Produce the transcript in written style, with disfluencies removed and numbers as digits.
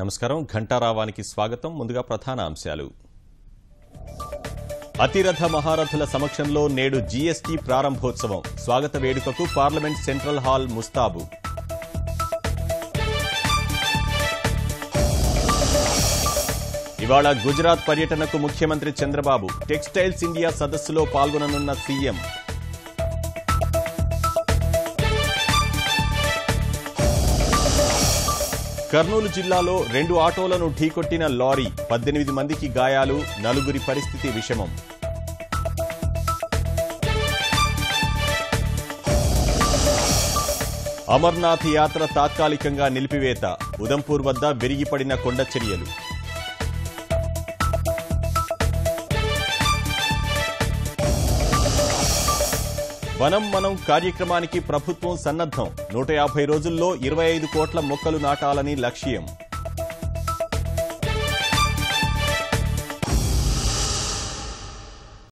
నమస్కారం ఘంటారావానికి స్వాగతం ముందుగా ప్రధాన అంశాలు అతిరథ మహారథుల సమక్షంలో నేడు జీఎస్టీ ప్రారంభోత్సవం స్వాగత వేడుకకు పార్లమెంట్ సెంట్రల్ హాల్ ముస్తాబు ఇవాళ గుజరాత్ పర్యటనకు ముఖ్యమంత్రి చంద్రబాబు టెక్స్టైల్స్ ఇండియా సదస్సులో పాల్గొననున్న సీఎం కర్నూలు జిల్లాలో 2 ఆటోలను ఢీకొట్టిన లారీ 18 మందికి గాయాలు 4 పరిస్థితి విషమం అమర్నాథ్ యాత్ర తాత్కాలికంగా నిలిపివేత ఉదంపూర్ వద్ద విరిగిపడిన కొండచర్యలు వనం మనం కార్యక్రమానికి ప్రభుత్వం సన్నద్ధం 150 రోజుల్లో 25 కోట్ల మొక్కలు నాటాలని లక్ష్యం